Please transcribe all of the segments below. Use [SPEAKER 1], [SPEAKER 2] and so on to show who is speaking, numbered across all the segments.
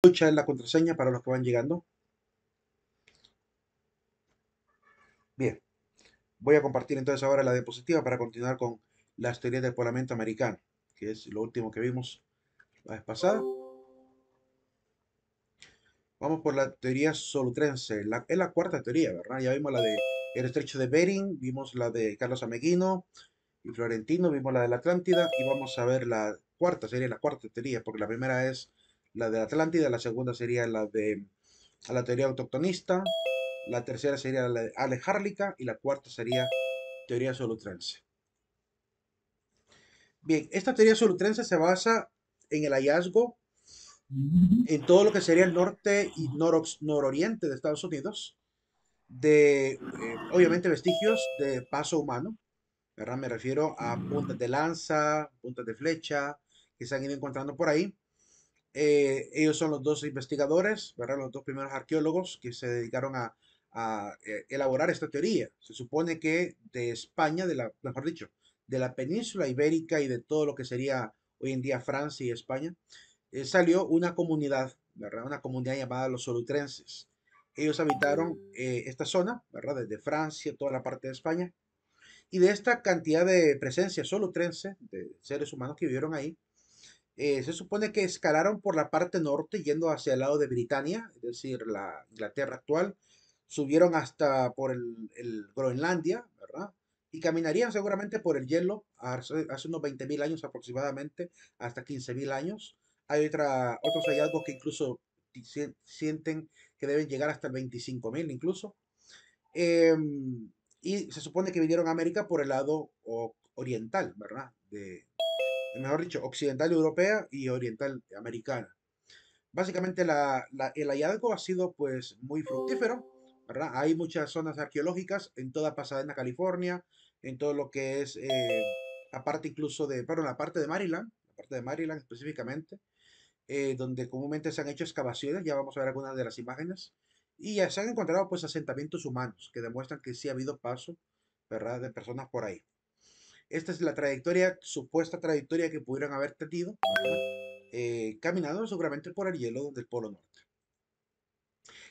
[SPEAKER 1] 8 es la contraseña para los que van llegando. Bien, voy a compartir entonces ahora la diapositiva para continuar con las teorías del poblamiento americano, que es lo último que vimos la vez pasada. Vamos por la teoría solutrense. Es la cuarta teoría, ¿verdad? Ya vimos la de el estrecho de Bering, vimos la de Carlos Ameguino y Florentino, vimos la de la Atlántida y vamos a ver la cuarta, sería la cuarta teoría, porque la primera es la de la Atlántida, la segunda sería la de la teoría autoctonista, la tercera sería la de Alejárlica y la cuarta sería teoría solutrense. Bien, esta teoría solutrense se basa en el hallazgo en todo lo que sería el norte y nororiente de Estados Unidos, de obviamente vestigios de paso humano, ¿verdad? Me refiero a puntas de lanza, puntas de flecha que se han ido encontrando por ahí. Ellos son los dos investigadores, ¿verdad? Los dos primeros arqueólogos que se dedicaron a elaborar esta teoría. Se supone que de España, mejor dicho, de la península ibérica y de todo lo que sería hoy en día Francia y España, salió una comunidad, ¿verdad? Una comunidad llamada los solutrenses. Ellos habitaron esta zona, ¿verdad? Desde Francia, toda la parte de España. Y de esta cantidad de presencia solutrense, de seres humanos que vivieron ahí, se supone que escalaron por la parte norte, yendo hacia el lado de Britania, es decir, la Inglaterra actual, subieron hasta por el Groenlandia, ¿verdad? Y caminarían seguramente por el hielo hace unos 20.000 años aproximadamente, hasta 15.000 años. Hay otros hallazgos que incluso sienten que deben llegar hasta el 25.000 incluso. Em, y se supone que vinieron a América por el lado oriental, ¿verdad? Mejor dicho, occidental europea y oriental americana. Básicamente el hallazgo ha sido pues muy fructífero, ¿verdad? Hay muchas zonas arqueológicas en toda Pasadena, California, en todo lo que es, aparte incluso perdón, la parte de Maryland específicamente, donde comúnmente se han hecho excavaciones, ya vamos a ver algunas de las imágenes, y ya se han encontrado pues asentamientos humanos que demuestran que sí ha habido paso, ¿verdad?, de personas por ahí. Esta es la trayectoria, supuesta trayectoria que pudieran haber tenido, ¿verdad? Caminando seguramente por el hielo del Polo Norte.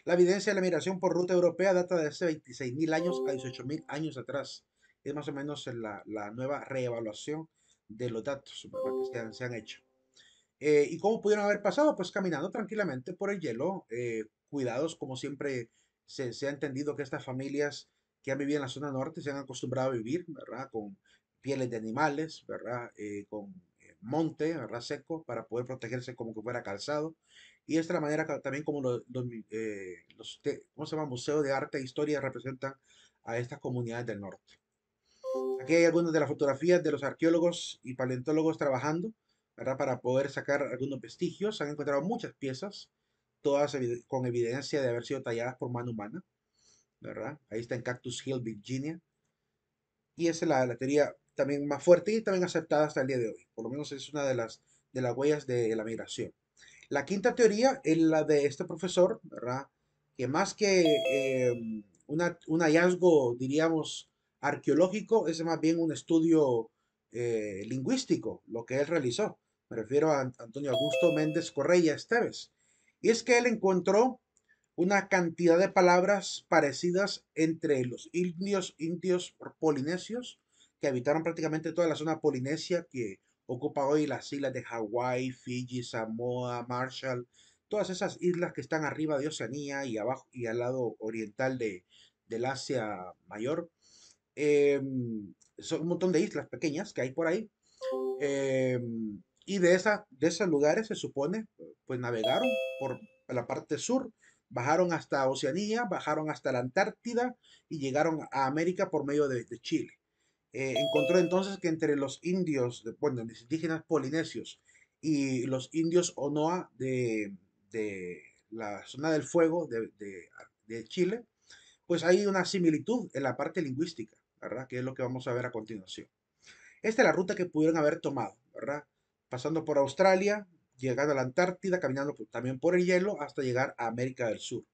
[SPEAKER 1] La evidencia de la migración por ruta europea data de hace 26.000 años a 18.000 años atrás. Es más o menos la nueva reevaluación de los datos, ¿verdad?, que se han hecho. ¿Y cómo pudieron haber pasado? Pues caminando tranquilamente por el hielo, cuidados, como siempre se ha entendido que estas familias que han vivido en la zona norte se han acostumbrado a vivir, ¿verdad? Con pieles de animales, ¿verdad? Con monte, ¿verdad? Seco, para poder protegerse como que fuera calzado. Y esta es la manera también como ¿cómo se llama? Museo de Arte e Historia representan a estas comunidades del norte. Aquí hay algunas de las fotografías de los arqueólogos y paleontólogos trabajando, ¿verdad? Para poder sacar algunos vestigios. Se han encontrado muchas piezas, todas con evidencia de haber sido talladas por mano humana, ¿verdad? Ahí está en Cactus Hill, Virginia. Y esa es la teoría también más fuerte y también aceptada hasta el día de hoy. Por lo menos es una de las huellas de la migración. La quinta teoría es la de este profesor, ¿verdad? Que más que un hallazgo, diríamos, arqueológico, es más bien un estudio lingüístico, lo que él realizó. Me refiero a Antonio Augusto Méndez Correia Esteves. Y es que él encontró una cantidad de palabras parecidas entre los indios polinesios que habitaron prácticamente toda la zona polinesia que ocupa hoy las islas de Hawái, Fiji, Samoa, Marshall, todas esas islas que están arriba de Oceanía y abajo y al lado oriental del Asia Mayor. Eh, Son un montón de islas pequeñas que hay por ahí. eh, y de esos lugares se supone, pues navegaron por la parte sur, bajaron hasta Oceanía, bajaron hasta la Antártida y llegaron a América por medio de Chile. Encontró entonces que entre los indios, bueno, los indígenas polinesios y los indios Onoa de la zona del fuego de Chile, pues hay una similitud en la parte lingüística, ¿verdad? Que es lo que vamos a ver a continuación. Esta es la ruta que pudieron haber tomado, ¿verdad? Pasando por Australia, llegando a la Antártida, caminando también por el hielo hasta llegar a América del Sur.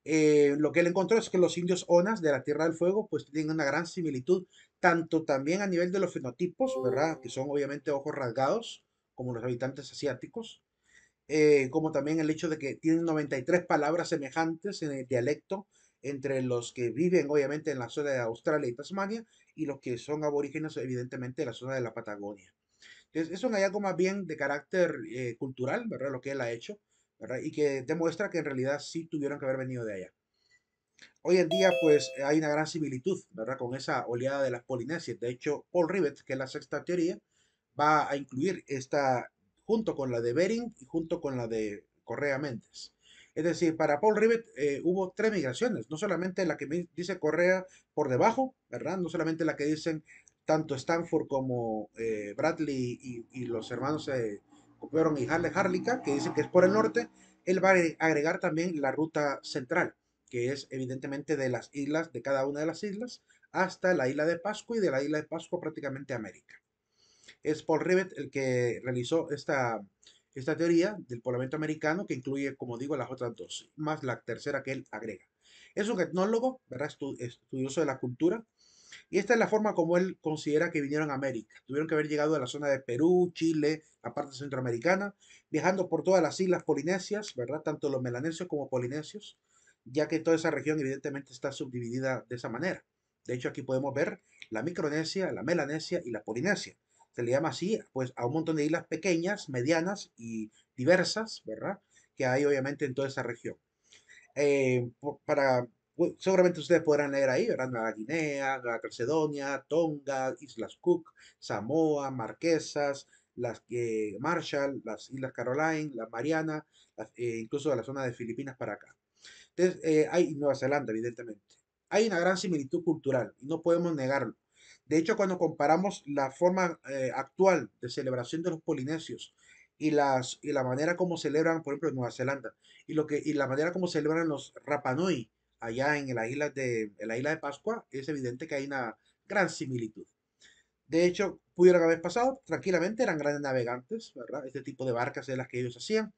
[SPEAKER 1] Lo que él encontró es que los indios Onas de la Tierra del Fuego pues tienen una gran similitud, tanto también a nivel de los fenotipos, ¿verdad? Que son obviamente ojos rasgados, como los habitantes asiáticos, como también el hecho de que tienen 93 palabras semejantes en el dialecto entre los que viven obviamente en la zona de Australia y Tasmania y los que son aborígenes evidentemente de la zona de la Patagonia. Entonces, es un hallazgo más bien de carácter cultural, ¿verdad? Lo que él ha hecho, ¿verdad? Y que demuestra que en realidad sí tuvieron que haber venido de allá. Hoy en día, pues hay una gran similitud, ¿verdad? Con esa oleada de las Polinesias. De hecho, Paul Rivet, que es la sexta teoría, va a incluir esta junto con la de Bering y junto con la de Correa Méndez. Es decir, para Paul Rivet hubo tres migraciones, no solamente la que dice Correa por debajo, ¿verdad? No solamente la que dicen tanto Stanford como Bradley y los hermanos Cooperon y Harlica, que dicen que es por el norte. Él va a agregar también la ruta central, que es evidentemente de las islas, de cada una de las islas, hasta la isla de Pascua y de la isla de Pascua prácticamente América. Es Paul Rivet el que realizó esta teoría del poblamiento americano que incluye, como digo, las otras dos, más la tercera que él agrega. Es un etnólogo, ¿verdad? Estudioso de la cultura, y esta es la forma como él considera que vinieron a América. Tuvieron que haber llegado a la zona de Perú, Chile, la parte centroamericana, viajando por todas las islas polinesias, ¿verdad? Tanto los melanesios como polinesios, ya que toda esa región evidentemente está subdividida de esa manera. De hecho, aquí podemos ver la Micronesia, la Melanesia y la Polinesia. Se le llama así, pues, a un montón de islas pequeñas, medianas y diversas, ¿verdad? Que hay obviamente en toda esa región. Para, seguramente ustedes podrán leer ahí, ¿verdad? Nueva Guinea, Nueva Caledonia, Tonga, Islas Cook, Samoa, Marquesas, las Marshall, las Islas Caroline, las Mariana, incluso de la zona de Filipinas para acá. Entonces, hay Nueva Zelanda, evidentemente. Hay una gran similitud cultural y no podemos negarlo. De hecho, cuando comparamos la forma actual de celebración de los polinesios y la manera como celebran, por ejemplo, en Nueva Zelanda, y la manera como celebran los Rapa Nui allá en la isla de Pascua, es evidente que hay una gran similitud. De hecho, pudieron haber pasado tranquilamente, eran grandes navegantes, ¿verdad? Este tipo de barcas de las que ellos hacían.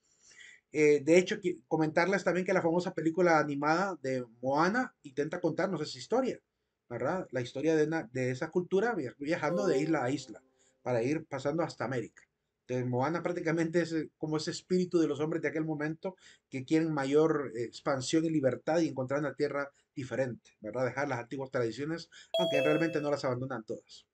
[SPEAKER 1] De hecho, comentarles también que la famosa película animada de Moana intenta contarnos esa historia, ¿verdad? La historia de esa cultura viajando de isla a isla para ir pasando hasta América. Entonces, Moana prácticamente es como ese espíritu de los hombres de aquel momento que quieren mayor expansión y libertad y encontrar una tierra diferente, ¿verdad? Dejar las antiguas tradiciones, aunque realmente no las abandonan todas.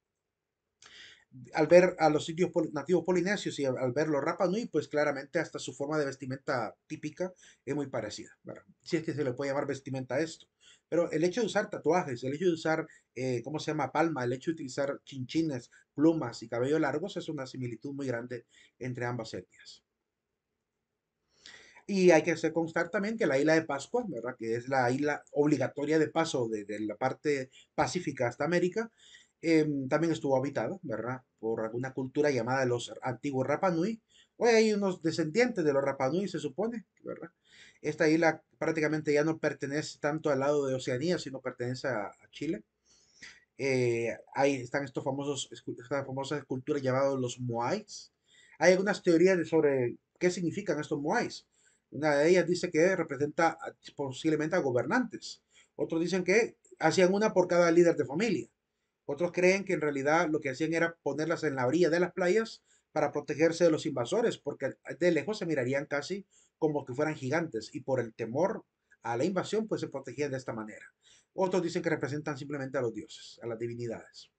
[SPEAKER 1] Al ver a los sitios nativos polinesios y al ver los Rapa Nui, pues claramente hasta su forma de vestimenta típica es muy parecida, ¿verdad? Si es que se le puede llamar vestimenta a esto. Pero el hecho de usar tatuajes, el hecho de usar, ¿cómo se llama? Palma, el hecho de utilizar chinchines, plumas y cabello largos es una similitud muy grande entre ambas etnias. Y hay que hacer constar también que la isla de Pascua, ¿verdad? Que es la isla obligatoria de paso de la parte pacífica hasta América, también estuvo habitada, ¿verdad? Por alguna cultura llamada los antiguos Rapa Nui. Hoy hay unos descendientes de los Rapa Nui, se supone, ¿verdad? Esta isla prácticamente ya no pertenece tanto al lado de Oceanía, sino pertenece a Chile. Ahí están estas famosas esculturas llamadas los Moais. Hay algunas teorías sobre qué significan estos Moais. Una de ellas dice que representa posiblemente a gobernantes. Otros dicen que hacían una por cada líder de familia. Otros creen que en realidad lo que hacían era ponerlas en la orilla de las playas para protegerse de los invasores, porque de lejos se mirarían casi como que fueran gigantes y por el temor a la invasión pues se protegían de esta manera. Otros dicen que representan simplemente a los dioses, a las divinidades.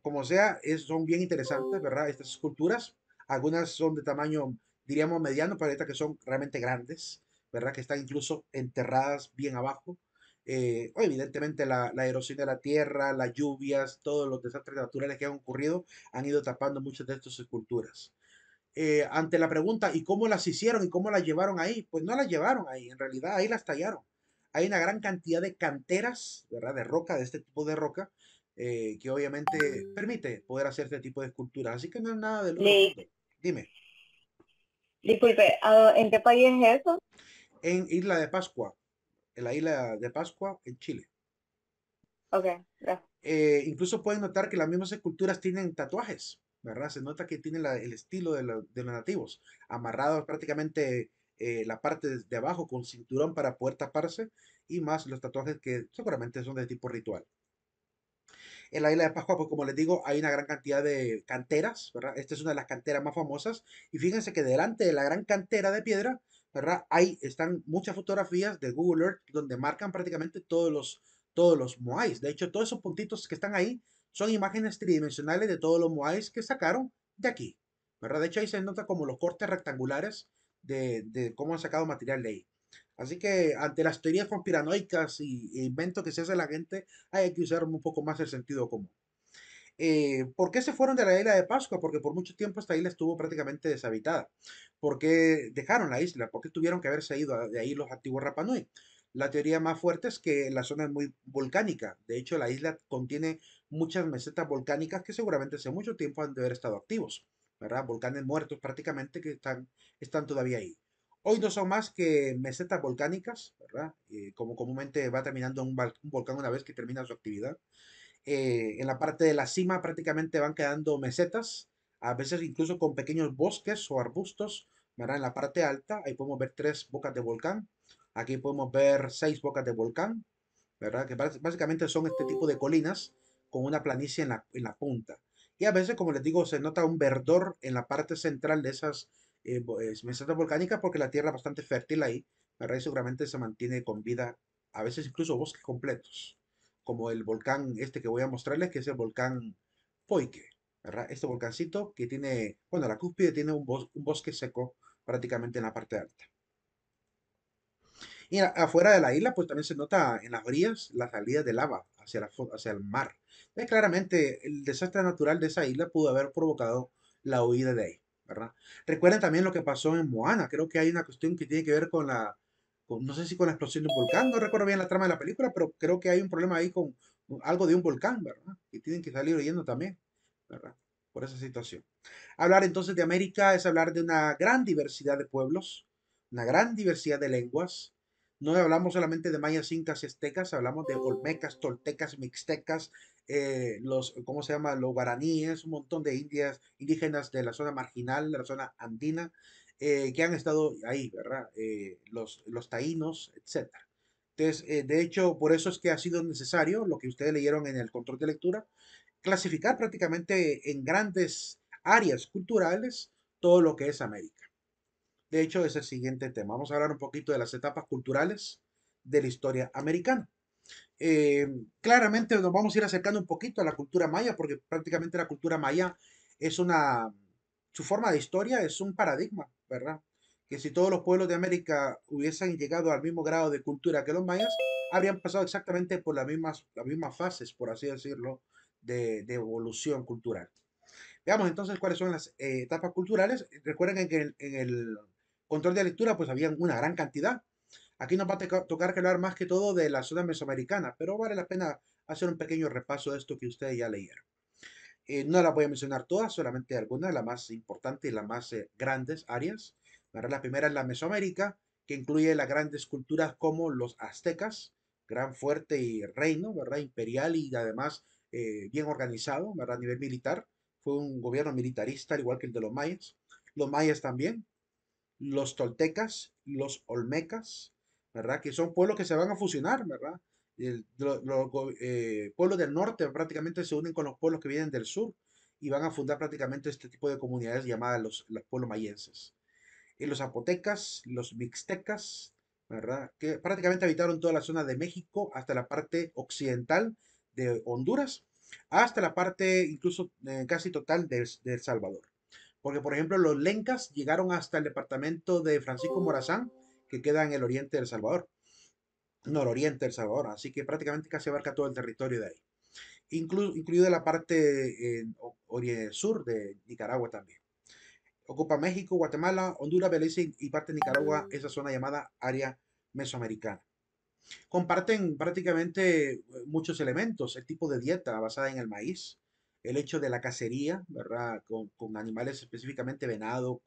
[SPEAKER 1] Como sea, son bien interesantes, ¿verdad? Estas esculturas, algunas son de tamaño, diríamos, mediano, pero ahorita que son realmente grandes, ¿verdad? Que están incluso enterradas bien abajo. Evidentemente la erosión de la tierra, las lluvias, todos los desastres naturales que han ocurrido han ido tapando muchas de estas esculturas. Ante la pregunta, ¿y cómo las hicieron y cómo las llevaron ahí? Pues no las llevaron ahí, en realidad ahí las tallaron. Hay una gran cantidad de canteras, ¿verdad? De roca, de este tipo de roca, que obviamente permite poder hacer este tipo de esculturas. Así que no es nada del otro
[SPEAKER 2] Li-
[SPEAKER 1] mundo. Dime,
[SPEAKER 2] disculpe, ¿en qué país es eso?
[SPEAKER 1] en Isla de Pascua, en la isla de Pascua, en Chile.
[SPEAKER 2] Ok, gracias.
[SPEAKER 1] Incluso pueden notar que las mismas esculturas tienen tatuajes, ¿verdad? Se nota que tienen el estilo de los nativos, amarrados prácticamente la parte de abajo con cinturón para poder taparse y más los tatuajes que seguramente son de tipo ritual. En la isla de Pascua, pues como les digo, hay una gran cantidad de canteras, ¿verdad? Esta es una de las canteras más famosas. Y fíjense que delante de la gran cantera de piedra, ¿verdad? Ahí están muchas fotografías de Google Earth donde marcan prácticamente todos los moais. De hecho, todos esos puntitos que están ahí son imágenes tridimensionales de todos los moais que sacaron de aquí, ¿verdad? De hecho, ahí se nota como los cortes rectangulares de cómo han sacado material de ahí. Así que ante las teorías conspiranoicas e inventos que se hace la gente, hay que usar un poco más el sentido común. ¿Por qué se fueron de la isla de Pascua? Porque por mucho tiempo esta isla estuvo prácticamente deshabitada. ¿Por qué dejaron la isla? ¿Por qué tuvieron que haberse ido de ahí los antiguos Rapa Nui? La teoría más fuerte es que la zona es muy volcánica. De hecho, la isla contiene muchas mesetas volcánicas que seguramente hace mucho tiempo han de haber estado activos, ¿verdad? Volcanes muertos prácticamente que están todavía ahí. Hoy no son más que mesetas volcánicas, ¿verdad? Como comúnmente va terminando un volcán una vez que termina su actividad. En la parte de la cima prácticamente van quedando mesetas, a veces incluso con pequeños bosques o arbustos, ¿verdad? En la parte alta, ahí podemos ver tres bocas de volcán, aquí podemos ver seis bocas de volcán, ¿verdad? Que básicamente son este tipo de colinas con una planicie en la punta. Y a veces, como les digo, se nota un verdor en la parte central de esas mesetas volcánicas porque la tierra es bastante fértil ahí, ¿verdad? Y seguramente se mantiene con vida, a veces incluso bosques completos, como el volcán este que voy a mostrarles, que es el volcán Poike, ¿verdad? Este volcancito que tiene, bueno, la cúspide tiene un bosque seco prácticamente en la parte alta. Y afuera de la isla, pues también se nota en las orillas la salida de lava hacia el mar. Claramente, el desastre natural de esa isla pudo haber provocado la huida de ahí, ¿verdad? Recuerden también lo que pasó en Moana. Creo que hay una cuestión que tiene que ver no sé si con la explosión de un volcán, no recuerdo bien la trama de la película, pero creo que hay un problema ahí con algo de un volcán, ¿verdad? Y tienen que salir huyendo también, ¿verdad? Por esa situación. Hablar entonces de América es hablar de una gran diversidad de pueblos, una gran diversidad de lenguas. No hablamos solamente de mayas, incas y aztecas, hablamos de olmecas, toltecas, mixtecas, ¿cómo se llama? Los guaraníes, un montón de indígenas de la zona marginal, de la zona andina, que han estado ahí, ¿verdad? Los taínos, etcétera. Entonces, de hecho, por eso es que ha sido necesario, lo que ustedes leyeron en el control de lectura, clasificar prácticamente en grandes áreas culturales todo lo que es América. De hecho, es el siguiente tema. Vamos a hablar un poquito de las etapas culturales de la historia americana. Eh, Claramente nos vamos a ir acercando un poquito a la cultura maya, porque prácticamente la cultura maya es su forma de historia es un paradigma, ¿verdad? Que si todos los pueblos de América hubiesen llegado al mismo grado de cultura que los mayas, habrían pasado exactamente por las mismas fases, por así decirlo, de evolución cultural. Veamos entonces cuáles son las etapas culturales. Recuerden que en el control de lectura pues había una gran cantidad. Aquí nos va a tocar que hablar más que todo de la zona mesoamericana, pero vale la pena hacer un pequeño repaso de esto que ustedes ya leyeron. No las voy a mencionar todas, solamente algunas, las más importantes y las más grandes áreas. ¿Verdad? La primera es la Mesoamérica, que incluye las grandes culturas como los aztecas, gran fuerte y reino, ¿verdad? Imperial y además bien organizado, ¿verdad? A nivel militar. Fue un gobierno militarista, al igual que el de los mayas. Los mayas también, los toltecas, los olmecas, ¿verdad? Que son pueblos que se van a fusionar, ¿verdad? Pueblos del norte prácticamente se unen con los pueblos que vienen del sur y van a fundar prácticamente este tipo de comunidades llamadas los pueblos mayenses. Y los zapotecas, los mixtecas, ¿verdad? Que prácticamente habitaron toda la zona de México hasta la parte occidental de Honduras, hasta la parte incluso casi total de El Salvador. Porque, por ejemplo, los lencas llegaron hasta el departamento de Francisco Morazán, que queda en el oriente del Salvador, nororiente del Salvador, así que prácticamente casi abarca todo el territorio de ahí, incluida la parte sur de Nicaragua también. Ocupa México, Guatemala, Honduras, Belice y parte de Nicaragua, esa zona llamada área mesoamericana. Comparten prácticamente muchos elementos, el tipo de dieta basada en el maíz, el hecho de la cacería, ¿verdad? Con animales específicamente venado,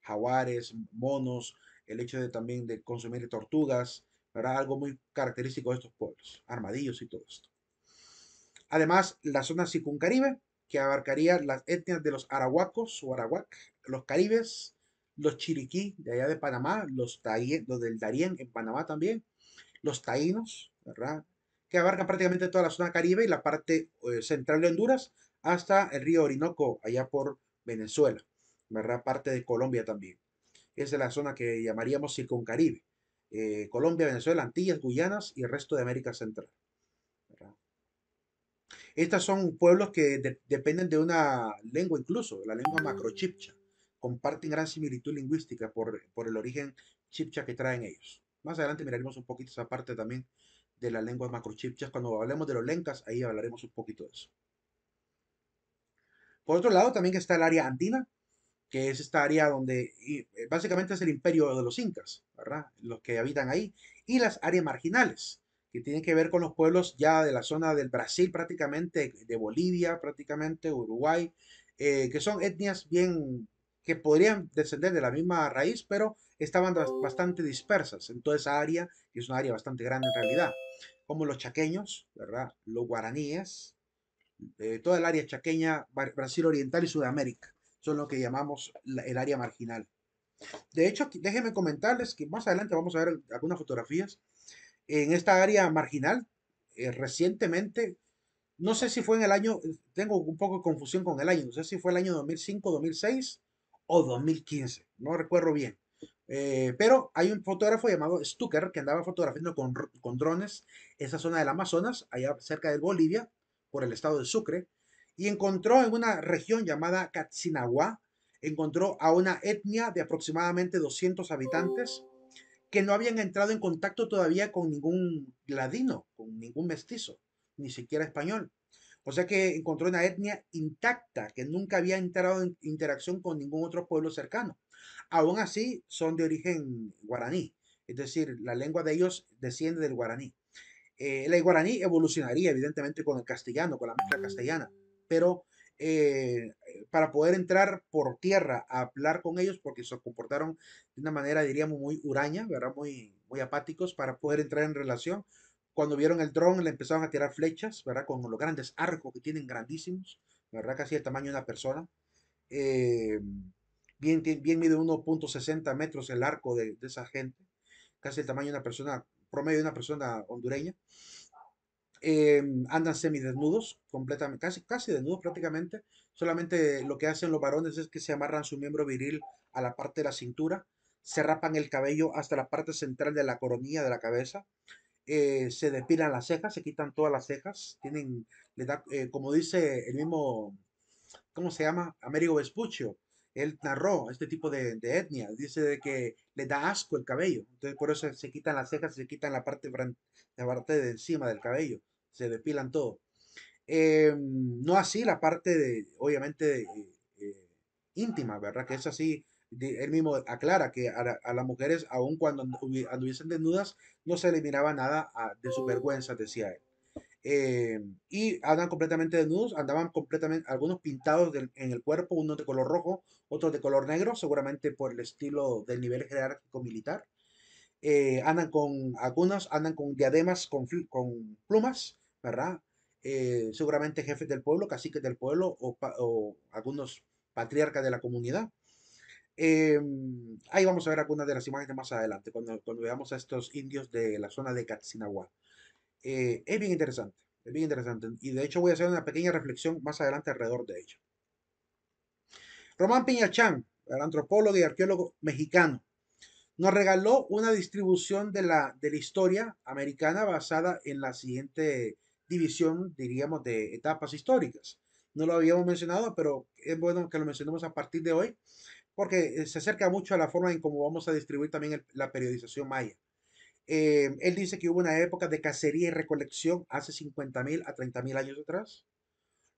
[SPEAKER 1] jaguares, monos, el hecho de también de consumir tortugas, ¿verdad? Algo muy característico de estos pueblos, armadillos y todo esto. Además, la zona circuncaribe, que abarcaría las etnias de los arahuacos o arawak, los caribes, los chiriquí de allá de Panamá, los del Darién en Panamá también, los taínos, ¿verdad? que abarca prácticamente toda la zona Caribe y la parte central de Honduras hasta el río Orinoco, allá por Venezuela, ¿verdad? Parte de Colombia también. Esa es la zona que llamaríamos Circuncaribe. Colombia, Venezuela, Antillas, Guyanas y el resto de América Central, ¿verdad? Estas son pueblos que dependen de una lengua incluso, la lengua macrochipcha. Comparten gran similitud lingüística por el origen chipcha que traen ellos. Más adelante miraremos un poquito esa parte también de las lenguas macrochipchas. Cuando hablemos de los lencas, ahí hablaremos un poquito de eso. Por otro lado, también está el área andina, que es esta área donde básicamente es el imperio de los incas, ¿verdad? Los que habitan ahí, y las áreas marginales, que tienen que ver con los pueblos ya de la zona del Brasil prácticamente, de Bolivia prácticamente, Uruguay, que son etnias bien que podrían descender de la misma raíz, pero estaban bastante dispersas en toda esa área, que es una área bastante grande en realidad, como los chaqueños, ¿verdad? Los guaraníes, toda el área chaqueña, Brasil Oriental y Sudamérica. Son lo que llamamos el área marginal. De hecho, déjenme comentarles que más adelante vamos a ver algunas fotografías. En esta área marginal, recientemente, no sé si fue en el año, tengo un poco de confusión con el año, no sé si fue el año 2005, 2006 o 2015, no recuerdo bien. Pero hay un fotógrafo llamado Stucker que andaba fotografiando con drones esa zona del Amazonas, allá cerca de Bolivia, por el estado de Sucre, y encontró en una región llamada Catzinagua, encontró a una etnia de aproximadamente 200 habitantes que no habían entrado en contacto todavía con ningún ladino, con ningún mestizo, ni siquiera español. O sea que encontró una etnia intacta que nunca había entrado en interacción con ningún otro pueblo cercano. Aún así, son de origen guaraní, es decir, la lengua de ellos desciende del guaraní. El guaraní evolucionaría evidentemente con el castellano, con la mezcla castellana, pero eh, para poder entrar por tierra a hablar con ellos, porque se comportaron de una manera, diríamos, muy huraña, ¿verdad? Muy apáticos para poder entrar en relación. Cuando vieron el dron, le empezaron a tirar flechas, ¿verdad? Con los grandes arcos que tienen grandísimos, ¿verdad? Casi el tamaño de una persona. Eh, bien mide 1,60 metros el arco de esa gente, casi el tamaño de una persona, promedio de una persona hondureña. Andan semidesnudos, completamente, casi desnudos prácticamente. Solamente lo que hacen los varones es que se amarran su miembro viril a la parte de la cintura, se rapan el cabello hasta la parte central de la coronilla de la cabeza, se depilan las cejas, se quitan todas las cejas, le da, como dice el mismo, ¿cómo se llama? Amerigo Vespuccio. Él narró este tipo de etnia, dice de que le da asco el cabello, entonces por eso se quitan las cejas, se quitan la parte de encima del cabello, se depilan todo. No así la parte de, obviamente, íntima, ¿verdad? Que es así, él mismo aclara que a las mujeres, aun cuando anduviesen desnudas, no se eliminaba nada de su vergüenza, decía él. Y andan completamente desnudos, andaban completamente, algunos pintados en el cuerpo, unos de color rojo, otros de color negro, seguramente por el estilo del nivel jerárquico militar. Algunos andan con diademas con plumas, ¿verdad? Seguramente jefes del pueblo, caciques del pueblo o algunos patriarcas de la comunidad. Eh, Ahí vamos a ver algunas de las imágenes más adelante, cuando veamos a estos indios de la zona de Catzinagua. Es bien interesante, es bien interesante. Y de hecho voy a hacer una pequeña reflexión más adelante alrededor de ello. Román Piñachán, el antropólogo y arqueólogo mexicano, nos regaló una distribución de la historia americana basada en la siguiente división, diríamos, de etapas históricas. No lo habíamos mencionado, pero es bueno que lo mencionemos a partir de hoy, porque se acerca mucho a la forma en cómo vamos a distribuir también la periodización maya. Él dice que hubo una época de cacería y recolección hace 50.000 a 30.000 años atrás.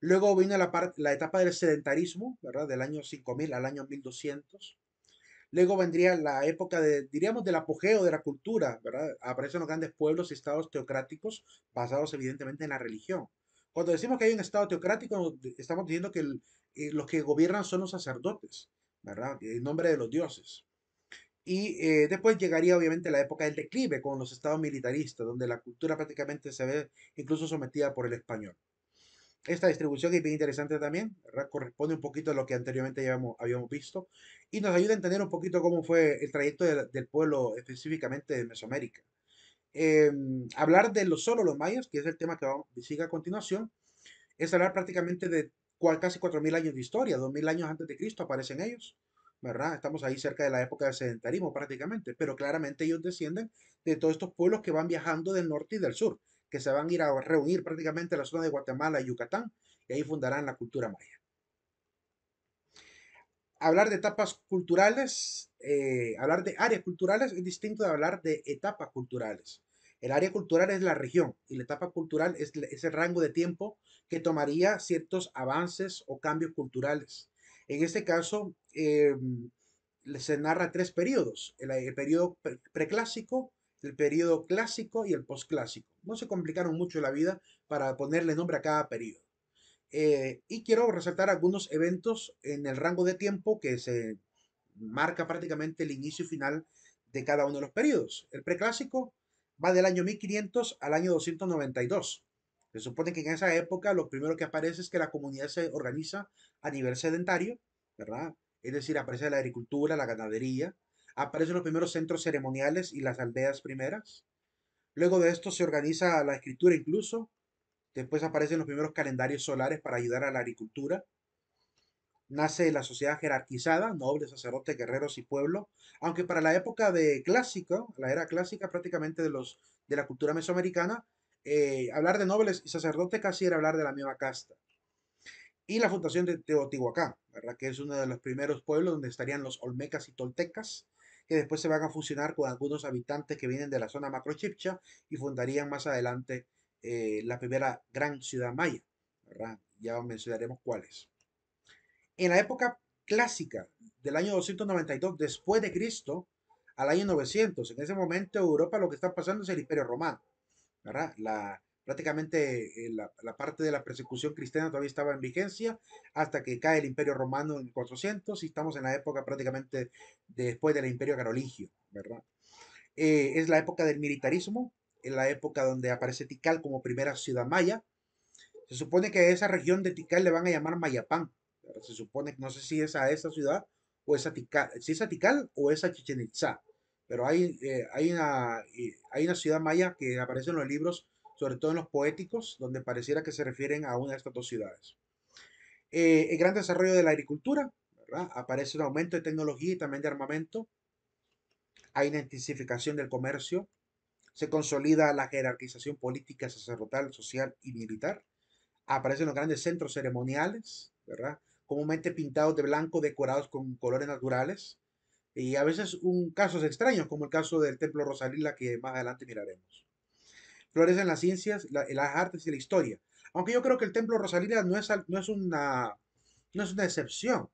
[SPEAKER 1] Luego vino la etapa del sedentarismo, ¿verdad? Del año 5.000 al año 1200. Luego vendría la época diríamos, del apogeo de la cultura, ¿verdad? Aparecen los grandes pueblos y estados teocráticos basados evidentemente en la religión. Cuando decimos que hay un estado teocrático, estamos diciendo que los que gobiernan son los sacerdotes, ¿verdad? En nombre de los dioses. Y después llegaría obviamente la época del declive con los estados militaristas, donde la cultura prácticamente se ve incluso sometida por el español. Esta distribución es bien interesante también, ¿verdad? Corresponde un poquito a lo que anteriormente ya habíamos visto y nos ayuda a entender un poquito cómo fue el trayecto del pueblo específicamente de Mesoamérica. Hablar de solo los mayas, que es el tema que sigue a continuación, es hablar prácticamente de casi 4.000 años de historia, 2.000 años antes de Cristo aparecen ellos, ¿verdad? Estamos ahí cerca de la época del sedentarismo prácticamente, pero claramente ellos descienden de todos estos pueblos que van viajando del norte y del sur, que se van a ir a reunir prácticamente en la zona de Guatemala y Yucatán, y ahí fundarán la cultura maya. Hablar de etapas culturales, hablar de áreas culturales es distinto de hablar de etapas culturales. El área cultural es la región y la etapa cultural es el rango de tiempo que tomaría ciertos avances o cambios culturales. En este caso, se narra tres periodos: el periodo preclásico, el periodo clásico y el posclásico. No se complicaron mucho la vida para ponerle nombre a cada periodo. Y quiero resaltar algunos eventos en el rango de tiempo que se marca prácticamente el inicio y final de cada uno de los periodos. El preclásico va del año 1500 al año 292. Se supone que en esa época lo primero que aparece es que la comunidad se organiza a nivel sedentario, ¿verdad? Es decir, aparece la agricultura, la ganadería, aparecen los primeros centros ceremoniales y las aldeas primeras. Luego de esto se organiza la escritura incluso. Después aparecen los primeros calendarios solares para ayudar a la agricultura. Nace la sociedad jerarquizada, nobles, sacerdotes, guerreros y pueblo, aunque para la época de clásica, la era clásica prácticamente de la cultura mesoamericana, hablar de nobles y sacerdotes casi era hablar de la misma casta. Y la fundación de Teotihuacán, ¿verdad? Que es uno de los primeros pueblos donde estarían los olmecas y toltecas, que después se van a fusionar con algunos habitantes que vienen de la zona macrochipcha y fundarían más adelante la primera gran ciudad maya, ¿verdad? Ya mencionaremos cuáles. En la época clásica del año 292 después de Cristo al año 900, en ese momento Europa lo que está pasando es el Imperio Romano, ¿verdad? Prácticamente la parte de la persecución cristiana todavía estaba en vigencia hasta que cae el Imperio Romano en 400 y estamos en la época prácticamente después del Imperio Carolingio, ¿verdad? Es la época del militarismo, es la época donde aparece Tikal como primera ciudad maya. Se supone que a esa región de Tikal le van a llamar Mayapán. Se supone, no sé si es a esa ciudad o es a Tikal, si es a Tikal o es a Chichen Itza. Pero hay una ciudad maya que aparece en los libros, sobre todo en los poéticos, donde pareciera que se refieren a una de estas dos ciudades. El gran desarrollo de la agricultura, ¿verdad? Aparece un aumento de tecnología y también de armamento. Hay una intensificación del comercio. Se consolida la jerarquización política, sacerdotal, social y militar. Aparecen los grandes centros ceremoniales, ¿verdad? Comúnmente pintados de blanco, decorados con colores naturales. Y a veces casos extraños, como el caso del Templo Rosalila, que más adelante miraremos. Florecen las ciencias, las artes y la historia. Aunque yo creo que el Templo Rosalila no es una excepción,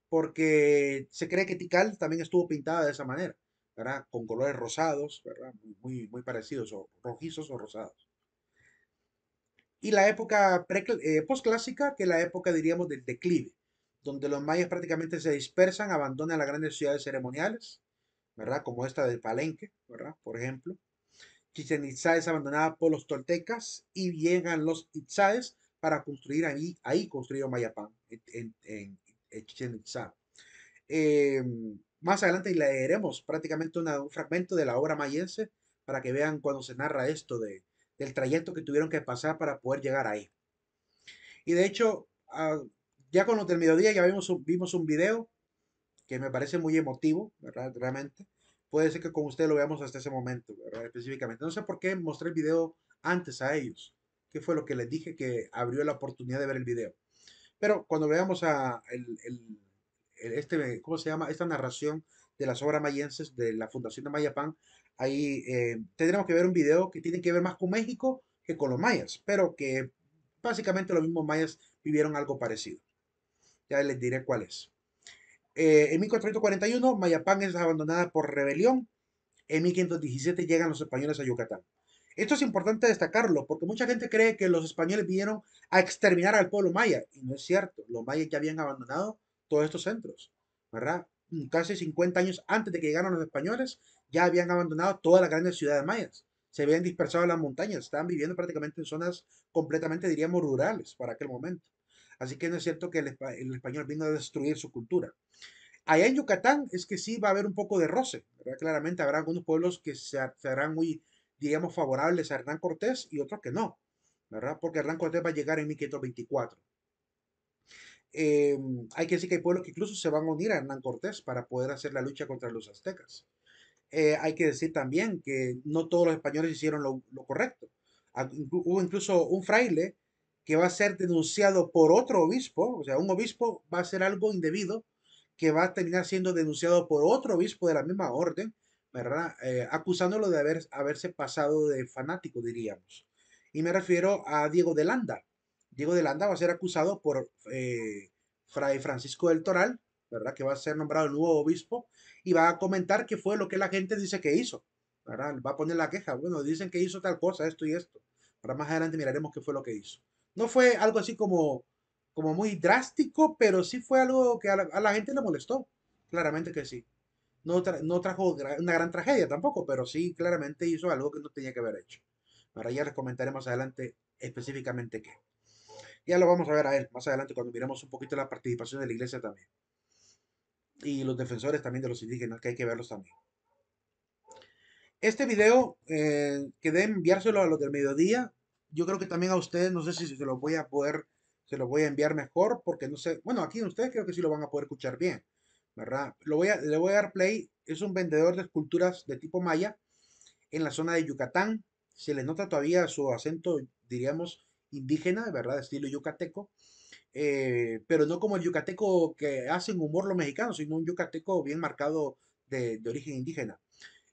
[SPEAKER 1] porque se cree que Tikal también estuvo pintada de esa manera, ¿verdad? Con colores rosados, ¿verdad? Muy parecidos, o rojizos o rosados. Y la época postclásica, que es la época, diríamos, del declive, donde los mayas prácticamente se dispersan, abandonan las grandes ciudades ceremoniales, ¿verdad? Como esta de Palenque, ¿verdad? Por ejemplo. Chichen Itza es abandonada por los toltecas y llegan los itzáes para construir ahí construyó Mayapán, en Chichen Itza. Eh, Más adelante leeremos prácticamente un fragmento de la obra mayense para que vean cuando se narra esto del trayecto que tuvieron que pasar para poder llegar ahí. Y de hecho, ya con los del mediodía ya vimos un video que me parece muy emotivo, ¿verdad? Realmente. Puede ser que con usted lo veamos hasta ese momento, ¿verdad? Específicamente. No sé por qué mostré el video antes a ellos. ¿Qué fue lo que les dije que abrió la oportunidad de ver el video? Pero cuando veamos ¿cómo se llama? Esta narración de las obras mayenses de la Fundación de Mayapán, ahí tendremos que ver un video que tiene que ver más con México que con los mayas, pero que básicamente los mismos mayas vivieron algo parecido. Ya les diré cuál es. En 1441, Mayapán es abandonada por rebelión. En 1517 llegan los españoles a Yucatán. Esto es importante destacarlo porque mucha gente cree que los españoles vinieron a exterminar al pueblo maya y no es cierto. Los mayas ya habían abandonado todos estos centros, ¿verdad? Casi 50 años antes de que llegaran los españoles, ya habían abandonado todas las grandes ciudades mayas. Se habían dispersado en las montañas, estaban viviendo prácticamente en zonas completamente, diríamos, rurales para aquel momento. Así que no es cierto que el español vino a destruir su cultura. Allá en Yucatán es que sí va a haber un poco de roce, ¿verdad? Claramente habrá algunos pueblos que se harán muy diríamos, favorables a Hernán Cortés y otros que no, ¿verdad? Porque Hernán Cortés va a llegar en 1524. Hay que decir que hay pueblos que incluso se van a unir a Hernán Cortés para poder hacer la lucha contra los aztecas. Hay que decir también que no todos los españoles hicieron lo correcto. Hubo incluso un fraile que va a ser denunciado por otro obispo, o sea, un obispo va a hacer algo indebido que va a terminar siendo denunciado por otro obispo de la misma orden, ¿verdad? Acusándolo de haberse pasado de fanático, diríamos. Y me refiero a Diego de Landa. Diego de Landa va a ser acusado por Fray Francisco del Toral, ¿verdad? Que va a ser nombrado el nuevo obispo y va a comentar qué fue lo que la gente dice que hizo, ¿verdad? Va a poner la queja, bueno, dicen que hizo tal cosa, esto y esto. Ahora más adelante miraremos qué fue lo que hizo. No fue algo así como muy drástico, pero sí fue algo que a la gente le molestó. Claramente que sí. No trajo una gran tragedia tampoco, pero sí claramente hizo algo que no tenía que haber hecho. Ahora ya les comentaré más adelante específicamente qué. Ya lo vamos a ver a él más adelante cuando miremos un poquito la participación de la iglesia también. Y los defensores también de los indígenas, que hay que verlos también. Este video quedé enviárselo a los del mediodía. Yo creo que también a ustedes, no sé si se los voy a poder, se los voy a enviar mejor, porque no sé, bueno, aquí ustedes creo que sí lo van a poder escuchar bien, ¿verdad? Le voy a dar play. Es un vendedor de esculturas de tipo maya en la zona de Yucatán. Se le nota todavía su acento, diríamos, indígena, ¿verdad? Estilo yucateco. Pero no como el yucateco que hacen humor los mexicanos, sino un yucateco bien marcado de origen indígena.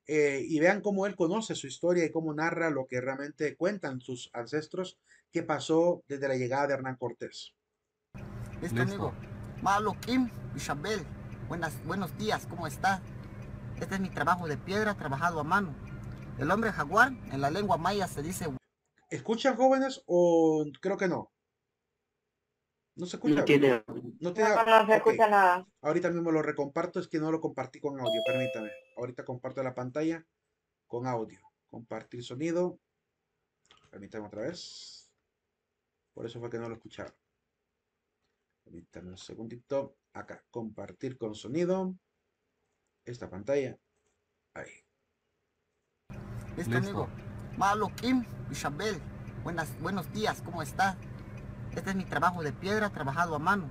[SPEAKER 1] Y vean cómo él conoce su historia y cómo narra lo que realmente cuentan sus ancestros que pasó desde la llegada de Hernán Cortés.
[SPEAKER 3] Listo, amigo. Malo Kim Isabel. Buenos días, ¿cómo está? Este es mi trabajo de piedra trabajado a mano. El hombre jaguar, en la lengua maya se dice...
[SPEAKER 1] ¿Escuchan, jóvenes, o creo que no? No se escucha.
[SPEAKER 2] No tiene.
[SPEAKER 1] No tiene.
[SPEAKER 2] No se escucha nada.
[SPEAKER 1] Ahorita mismo lo recomparto, es que no lo compartí con audio, permítame. Ahorita comparto la pantalla con audio. Compartir sonido. Permítame otra vez. Por eso fue que no lo escucharon. Permítame un segundito. Acá, compartir con sonido. Esta pantalla. Ahí.
[SPEAKER 3] Listo, amigo. Malo Kim Isabel. Buenos días, ¿cómo está? Este es mi trabajo de piedra trabajado a mano.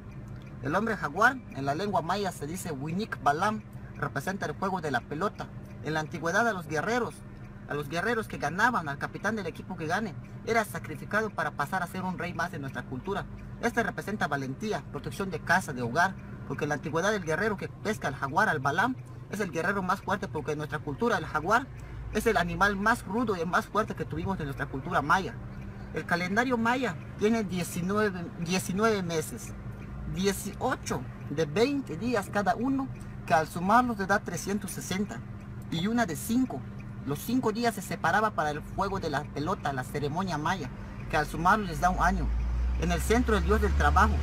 [SPEAKER 3] El hombre jaguar, en la lengua maya se dice Winik Balam, representa el juego de la pelota. En la antigüedad a los guerreros que ganaban, al capitán del equipo que gane, era sacrificado para pasar a ser un rey más de nuestra cultura. Este representa valentía, protección de casa, de hogar, porque en la antigüedad el guerrero que pesca al jaguar, al balam, es el guerrero más fuerte, porque en nuestra cultura el jaguar es el animal más rudo y el más fuerte que tuvimos en nuestra cultura maya. El calendario maya tiene 19 meses, 18 de 20 días cada uno, que al sumarlos le da 360, y una de 5. Los 5 días se separaba para el juego de la pelota, la ceremonia maya, que al sumarlos les da un año. En el centro el dios del trabajo,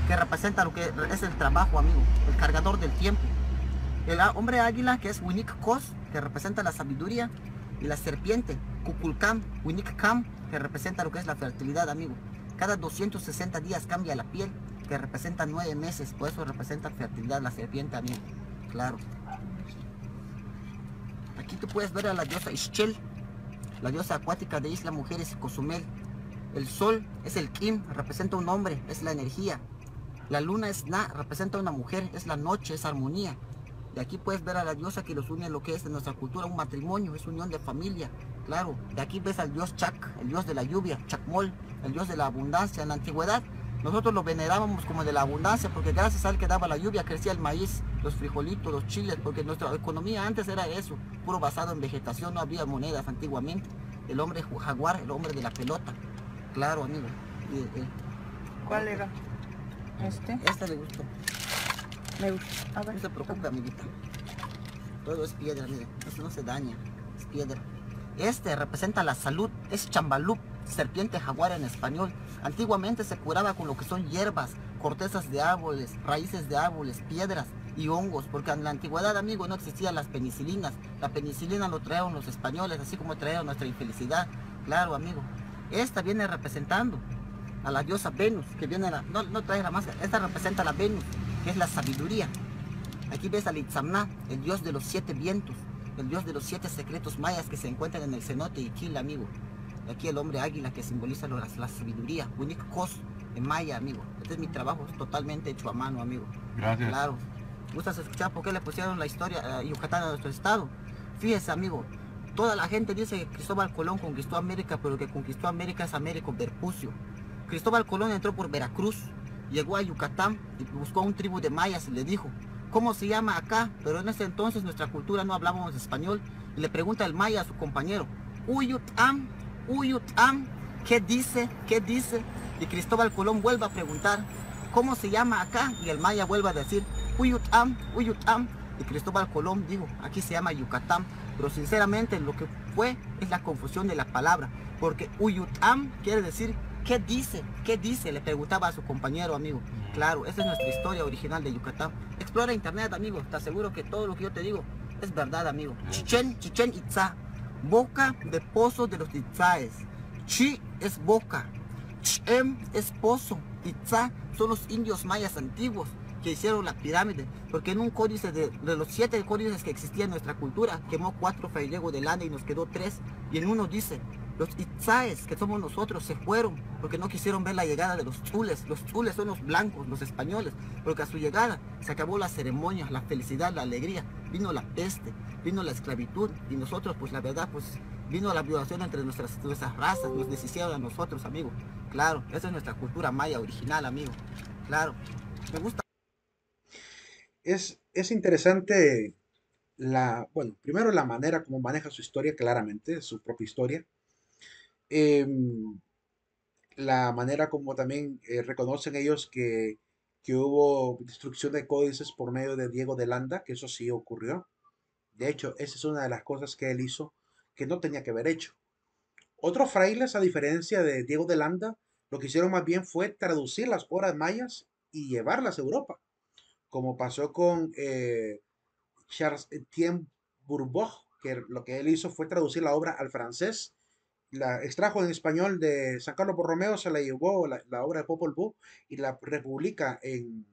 [SPEAKER 3] que representa lo que es el trabajo, amigo, el cargador del tiempo. El hombre águila, que es Winik Kos, que representa la sabiduría, y la serpiente, Kukulkam, Winik Kam, que representa lo que es la fertilidad, amigo. Cada 260 días cambia la piel, que representa 9 meses, por eso representa fertilidad la serpiente, amigo. Claro. Aquí tú puedes ver a la diosa Ixchel, la diosa acuática de Isla Mujeres y Cozumel. El sol es el Kim, representa un hombre, es la energía. La luna es Na, representa una mujer, es la noche, es armonía. De aquí puedes ver a la diosa que los une en lo que es de nuestra cultura, un matrimonio, es unión de familia. Claro, de aquí ves al dios Chac, el dios de la lluvia, Chacmol, el dios de la abundancia. En la antigüedad nosotros lo venerábamos como de la abundancia, porque gracias a él que daba la lluvia crecía el maíz, los frijolitos, los chiles, porque nuestra economía antes era eso, puro basado en vegetación, no había monedas antiguamente. El hombre jaguar, el hombre de la pelota. Claro, amigo.
[SPEAKER 2] ¿Cuál era? ¿Este?
[SPEAKER 3] Este le gustó.
[SPEAKER 2] Me gusta. A ver.
[SPEAKER 3] No se preocupe, amiguita. Todo es piedra, mire. Eso no se daña. Es piedra. Este representa la salud. Es chambalup, serpiente jaguar en español. Antiguamente se curaba con lo que son hierbas, cortezas de árboles, raíces de árboles, piedras y hongos. Porque en la antigüedad, amigo, no existían las penicilinas. La penicilina lo trajeron los españoles, así como trajeron nuestra infelicidad. Claro, amigo. Esta viene representando a la diosa Venus, que viene no trae la máscara. Esta representa a la Venus, que es la sabiduría. Aquí ves al Itzamná, el dios de los 7 vientos. el dios de los 7 secretos mayas que se encuentran en el cenote Iquil, amigo. Aquí el hombre águila que simboliza la sabiduría, Winik Kos en maya, amigo. Este es mi trabajo, es totalmente hecho a mano, amigo.
[SPEAKER 4] Gracias.
[SPEAKER 3] Claro. ¿Gustas escuchar por qué le pusieron la historia a Yucatán a nuestro estado? Fíjese, amigo, toda la gente dice que Cristóbal Colón conquistó América, pero que conquistó América es Américo Vespucio. Cristóbal Colón entró por Veracruz, llegó a Yucatán y buscó a un tribu de mayas y le dijo, ¿cómo se llama acá? Pero en ese entonces nuestra cultura no hablábamos español. Y le pregunta el maya a su compañero, Uyutam, Uyutam, ¿qué dice? ¿Qué dice? Y Cristóbal Colón vuelve a preguntar, ¿cómo se llama acá? Y el maya vuelve a decir, Uyutam, Uyutam. Y Cristóbal Colón dijo, aquí se llama Yucatán. Pero sinceramente lo que fue es la confusión de la palabra, porque Uyutam quiere decir ¿qué dice? ¿qué dice? Le preguntaba a su compañero, amigo. Claro, esa es nuestra historia original de Yucatán. Explora internet, amigo, te aseguro que todo lo que yo te digo es verdad, amigo. Chichen Itza, boca de pozo de los Itzaes. Chi es boca, Chem es pozo, Itza son los indios mayas antiguos que hicieron la pirámide, porque en un códice de los 7 códices que existían en nuestra cultura, quemó 4 frailegos de lana y nos quedó 3, y en uno dice, los itzaes, que somos nosotros, se fueron porque no quisieron ver la llegada de los chules son los blancos, los españoles, porque a su llegada se acabó la ceremonia, la felicidad, la alegría, vino la peste, vino la esclavitud, y nosotros, pues la verdad, pues vino la violación entre nuestras razas, nos deshicieron a nosotros, amigo. Claro, esa es nuestra cultura maya original, amigo. Claro, me gusta.
[SPEAKER 1] Es interesante bueno, primero la manera como maneja su historia claramente, su propia historia. Em, la manera como también reconocen ellos que hubo destrucción de códices por medio de Diego de Landa, que eso sí ocurrió. De hecho, esa es una de las cosas que él hizo que no tenía que haber hecho. Otros frailes, a diferencia de Diego de Landa, lo que hicieron más bien fue traducir las obras mayas y llevarlas a Europa, como pasó con Charles Etienne Bourbeuf, que lo que él hizo fue traducir la obra al francés, la extrajo en español de San Carlos Borromeo, se la llevó la obra de Popol Vuh y la republica en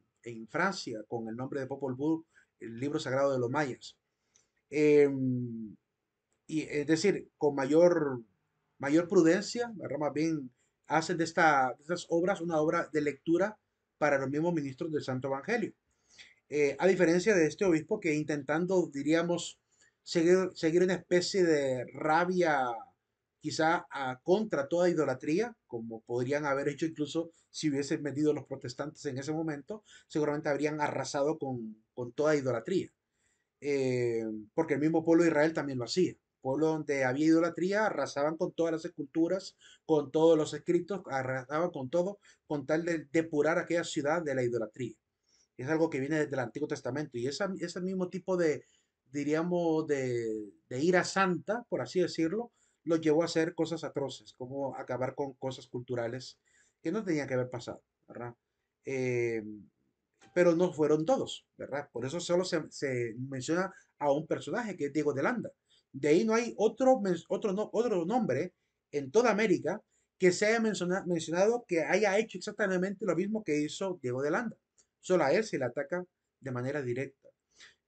[SPEAKER 1] Francia con el nombre de Popol Vuh, el libro sagrado de los mayas. Y es decir, con mayor prudencia, ¿verdad? Más bien hacen de estas obras una obra de lectura para los mismos ministros del Santo Evangelio. A diferencia de este obispo que intentando, diríamos, seguir una especie de rabia quizá contra toda idolatría, como podrían haber hecho incluso si hubiesen metido los protestantes en ese momento, seguramente habrían arrasado con toda idolatría. Porque el mismo pueblo de Israel también lo hacía. Pueblo donde había idolatría, arrasaban con todas las esculturas, con todos los escritos, arrasaban con todo, con tal de depurar aquella ciudad de la idolatría. Es algo que viene desde el Antiguo Testamento y ese mismo tipo de, diríamos, de ira santa, por así decirlo, lo llevó a hacer cosas atroces, como acabar con cosas culturales que no tenían que haber pasado, ¿verdad? Eh, pero no fueron todos, ¿verdad? Por eso solo se menciona a un personaje que es Diego de Landa. De ahí no hay otro nombre en toda América que se haya mencionado que haya hecho exactamente lo mismo que hizo Diego de Landa. Solo a él se le ataca de manera directa.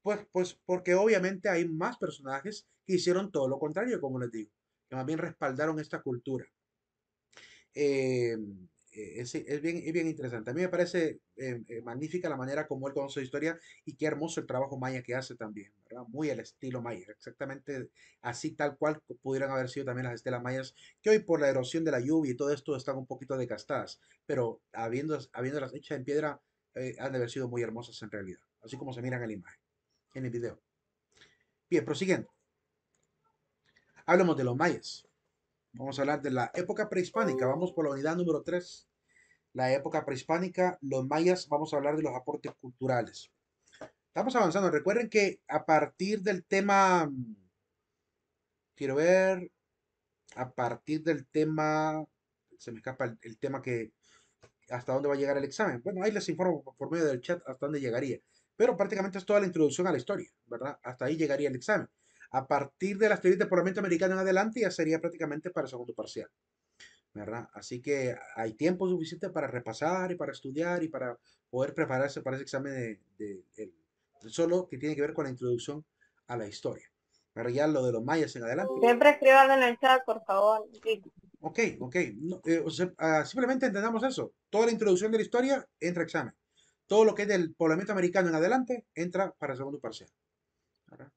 [SPEAKER 1] Pues porque obviamente hay más personajes que hicieron todo lo contrario, como les digo, que más bien respaldaron esta cultura. Eh, es bien interesante. A mí me parece magnífica la manera como él conoce su historia y qué hermoso el trabajo maya que hace también, ¿verdad? Muy al estilo maya, exactamente así tal cual pudieran haber sido también las estelas mayas, que hoy por la erosión de la lluvia y todo esto están un poquito desgastadas, pero habiéndolas hechas en piedra, han de haber sido muy hermosas en realidad, así como se miran en la imagen, en el video. Bien, prosiguiendo. Hablemos de los mayas. Vamos a hablar de la época prehispánica. Vamos por la unidad número 3. La época prehispánica, los mayas, vamos a hablar de los aportes culturales. Estamos avanzando. Recuerden que a partir del tema, quiero ver, a partir del tema, se me escapa el tema que, hasta dónde va a llegar el examen. Bueno, ahí les informo por medio del chat hasta dónde llegaría. Pero prácticamente es toda la introducción a la historia, ¿verdad? Hasta ahí llegaría el examen. A partir de las teorías del Parlamento Americano en adelante ya sería prácticamente para el segundo parcial. ¿Verdad? Así que hay tiempo suficiente para repasar y para estudiar y para poder prepararse para ese examen solo que tiene que ver con la introducción a la historia. pero ya lo de los mayas en adelante.
[SPEAKER 2] Siempre escriban en el chat, por favor. Sí.
[SPEAKER 1] Ok, ok. No, o sea, simplemente entendamos eso. Toda la introducción de la historia entra a examen. Todo lo que es del poblamiento americano en adelante entra para segundo parcial. ¿Verdad?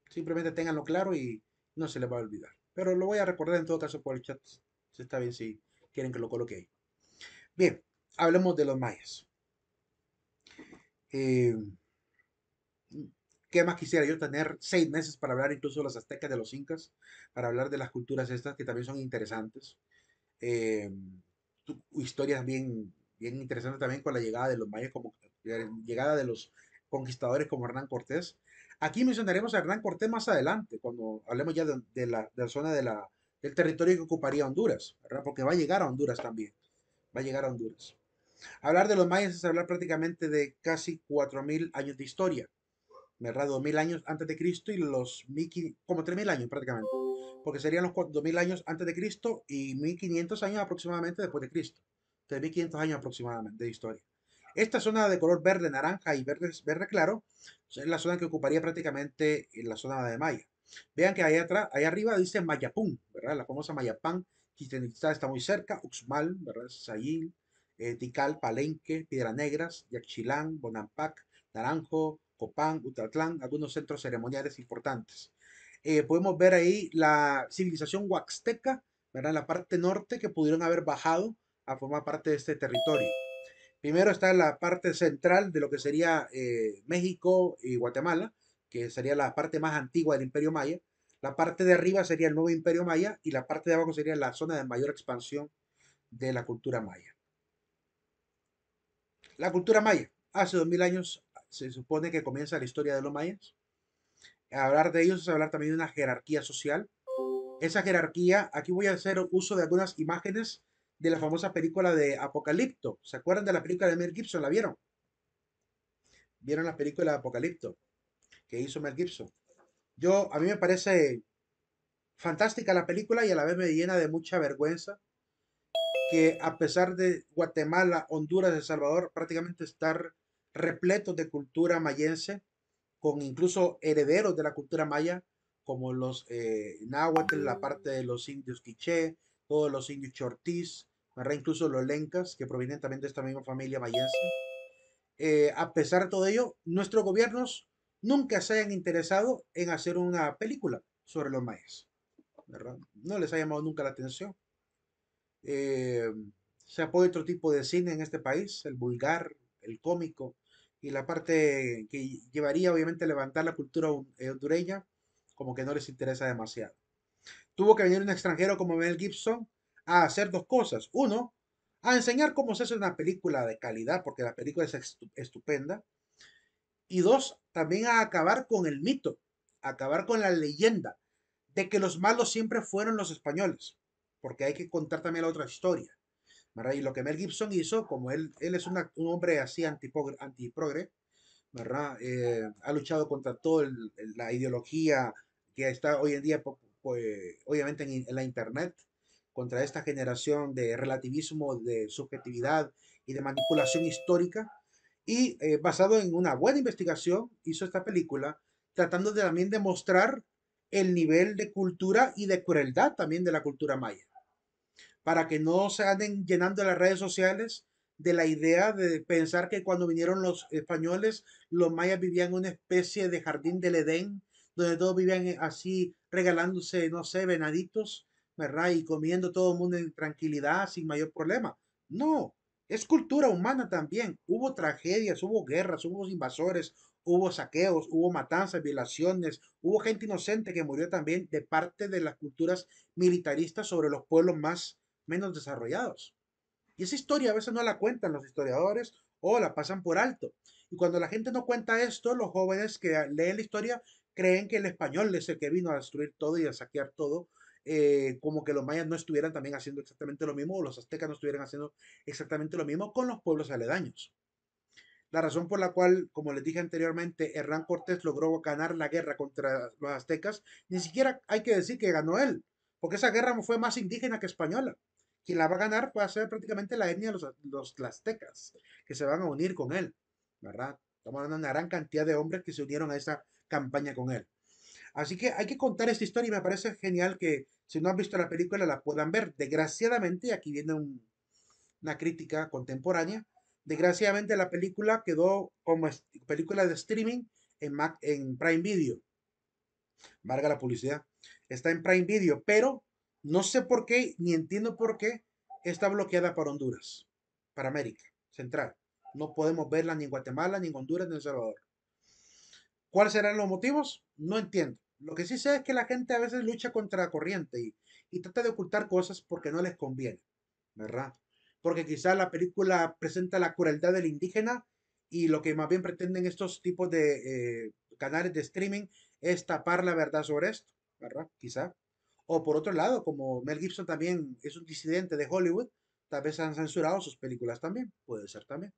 [SPEAKER 1] Simplemente ténganlo claro y no se les va a olvidar. Pero lo voy a recordar en todo caso por el chat. Si está bien si quieren que lo coloque ahí. Bien, hablemos de los mayas. Eh, ¿Qué más quisiera yo tener 6 meses para hablar incluso de los aztecas, de los incas, para hablar de las culturas estas que también son interesantes? Eh, Historias bien interesantes también con la llegada de los mayas, como llegada de los conquistadores como Hernán Cortés. Aquí mencionaremos a Hernán Cortés más adelante, cuando hablemos ya de la zona del territorio que ocuparía Honduras, ¿verdad? Porque va a llegar a Honduras también, va a llegar a Honduras. Hablar de los mayas es hablar prácticamente de casi 4000 años de historia, ¿verdad? 2000 años antes de Cristo y los 1500, como 3000 años prácticamente, porque serían los 2000 años antes de Cristo y 1500 años aproximadamente después de Cristo. 3500 años aproximadamente de historia. Esta zona de color verde, naranja y verde claro es la zona que ocuparía prácticamente en la zona de Maya. Vean que ahí atrás, ahí arriba dice Mayapún, ¿verdad? La famosa Mayapán, Chichén Itzá está muy cerca, Uxmal, ¿verdad? Sayil, Tikal, Palenque, Piedras Negras, Yaxchilán, Bonampak, Naranjo, Copán, Utatlán, algunos centros ceremoniales importantes. Podemos ver ahí la civilización huaxteca, ¿verdad? En la parte norte que pudieron haber bajado a formar parte de este territorio. Primero está la parte central de lo que sería México y Guatemala, que sería la parte más antigua del Imperio Maya. La parte de arriba sería el nuevo Imperio Maya y la parte de abajo sería la zona de mayor expansión de la cultura maya. La cultura maya, hace 2000 años se supone que comienza la historia de los mayas. Hablar de ellos es hablar también de una jerarquía social. Esa jerarquía, aquí voy a hacer uso de algunas imágenes de la famosa película de Apocalipto. ¿Se acuerdan de la película de Mel Gibson? ¿La vieron? ¿Vieron la película de Apocalipto que hizo Mel Gibson? A mí me parece fantástica la película y a la vez me llena de mucha vergüenza que a pesar de Guatemala, Honduras, El Salvador prácticamente estar repletos de cultura mayense, con incluso herederos de la cultura maya, como los náhuatl, la parte de los indios quiché, todos los indios chortís, ¿verdad? Incluso los lencas, que provienen también de esta misma familia mayense. A pesar de todo ello, nuestros gobiernos nunca se hayan interesado en hacer una película sobre los mayas, ¿verdad? No les ha llamado nunca la atención. Eh, Se apoya otro tipo de cine en este país, el vulgar, el cómico, y la parte que llevaría obviamente a levantar la cultura hondureña, como que no les interesa demasiado. Tuvo que venir un extranjero como Mel Gibson a hacer dos cosas. Uno, a enseñar cómo se hace una película de calidad, porque la película es estupenda. Y dos, también a acabar con el mito, acabar con la leyenda de que los malos siempre fueron los españoles, porque hay que contar también la otra historia. ¿Verdad? Y lo que Mel Gibson hizo, como él es un hombre así antiprogre, ¿verdad? Ha luchado contra toda la ideología que está hoy en día, obviamente en la internet, contra esta generación de relativismo, de subjetividad y de manipulación histórica. Y basado en una buena investigación, hizo esta película tratando de también demostrar el nivel de cultura y de crueldad también de la cultura maya para que no se anden llenando las redes sociales de la idea de pensar que cuando vinieron los españoles, los mayas vivían en una especie de jardín del Edén, donde todos vivían así regalándose, no sé, venaditos, ¿verdad? Y comiendo todo el mundo en tranquilidad, sin mayor problema. No, es cultura humana también. Hubo tragedias, hubo guerras, hubo invasores, hubo saqueos, hubo matanzas, violaciones, hubo gente inocente que murió también de parte de las culturas militaristas sobre los pueblos más menos desarrollados. Y esa historia a veces no la cuentan los historiadores o la pasan por alto. Y cuando la gente no cuenta esto, los jóvenes que leen la historia creen que el español es el que vino a destruir todo y a saquear todo, como que los mayas no estuvieran también haciendo exactamente lo mismo o los aztecas no estuvieran haciendo exactamente lo mismo con los pueblos aledaños. La razón por la cual, como les dije anteriormente, Hernán Cortés logró ganar la guerra contra los aztecas, ni siquiera hay que decir que ganó él, porque esa guerra fue más indígena que española. Quien la va a ganar va a ser prácticamente la etnia de los aztecas, que se van a unir con él, ¿verdad? Estamos hablando de una gran cantidad de hombres que se unieron a esa campaña con él. Así que hay que contar esta historia y me parece genial que si no han visto la película la puedan ver. Desgraciadamente, aquí viene una crítica contemporánea. Desgraciadamente la película quedó como película de streaming en Prime Video. Valga la publicidad. Está en Prime Video, pero no sé por qué, ni entiendo por qué está bloqueada para Honduras, para América Central. No podemos verla ni en Guatemala, ni en Honduras, ni en El Salvador. ¿Cuáles serán los motivos? No entiendo. Lo que sí sé es que la gente a veces lucha contra la corriente y trata de ocultar cosas porque no les conviene, ¿verdad? Porque quizá la película presenta la crueldad del indígena y lo que más bien pretenden estos tipos de canales de streaming es tapar la verdad sobre esto, ¿verdad? Quizá. O por otro lado, como Mel Gibson también es un disidente de Hollywood, tal vez han censurado sus películas también, puede ser también.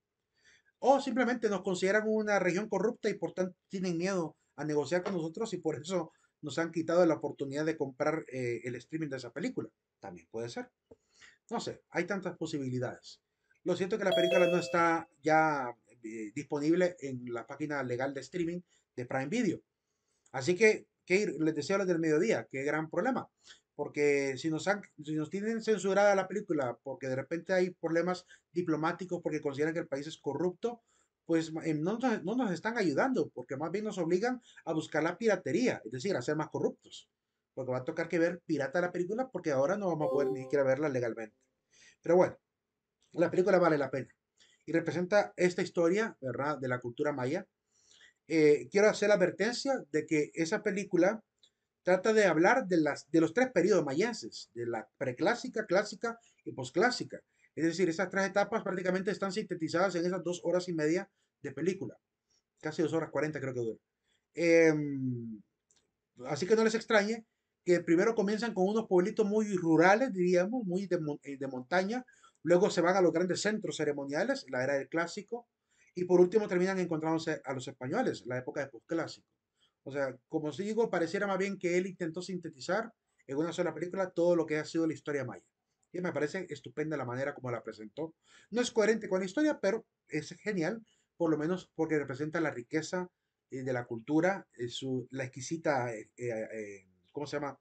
[SPEAKER 1] O simplemente nos consideran una región corrupta y por tanto tienen miedo a negociar con nosotros y por eso nos han quitado la oportunidad de comprar el streaming de esa película. También puede ser. No sé, hay tantas posibilidades. Lo cierto es que la película no está ya disponible en la página legal de streaming de Prime Video. Así que, les decía a los del mediodía, qué gran problema. Porque si nos tienen censurada la película, porque de repente hay problemas diplomáticos, porque consideran que el país es corrupto, pues no nos están ayudando, porque más bien nos obligan a buscar la piratería, es decir, a ser más corruptos. Porque va a tocar que ver pirata la película, porque ahora no vamos a poder ni siquiera verla legalmente. Pero bueno, la película vale la pena. Y representa esta historia, ¿verdad?, de la cultura maya. Quiero hacer la advertencia de que esa película trata de hablar de los tres periodos mayenses, de la preclásica, clásica y posclásica. Es decir, esas tres etapas prácticamente están sintetizadas en esas 2 horas y media de película. Casi 2 horas 40 creo que dura. Em, Así que no les extrañe que primero comienzan con unos pueblitos muy rurales, diríamos, muy de montaña, luego se van a los grandes centros ceremoniales, la era del clásico, y por último terminan encontrándose a los españoles, la época de posclásico. O sea, como os digo, pareciera más bien que él intentó sintetizar en una sola película todo lo que ha sido la historia maya. Y me parece estupenda la manera como la presentó. No es coherente con la historia, pero es genial, por lo menos porque representa la riqueza de la cultura, la exquisita, ¿cómo se llama?